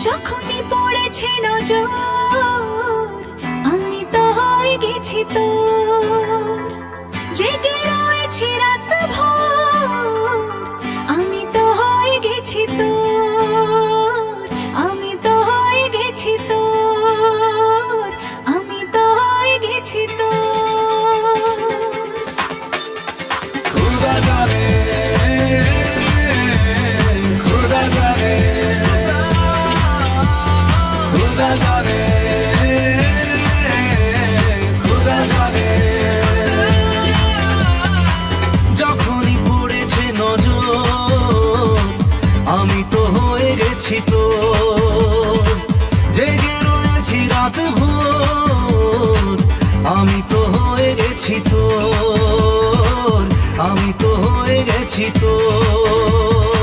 যখনই পড়েছে নজর আমি তো হয়ে গেছি তোর, জেগে রয়েছি রাত ভোর আমি তো হয়ে গেছি তোর, আমি তো হয়ে গেছি তোর, আমি তো হয়ে গেছি তোর। खुदा जाने, खुदा जाने, खुदा जाने, खुदा जाने। যখনই পড়েছে নজর আমি তো হয়ে গেছি তোর, জেগে রয়েছি রাত ভোর আমি তো হয়ে গেছি তোর, আমি তো হয়ে গেছি তোর।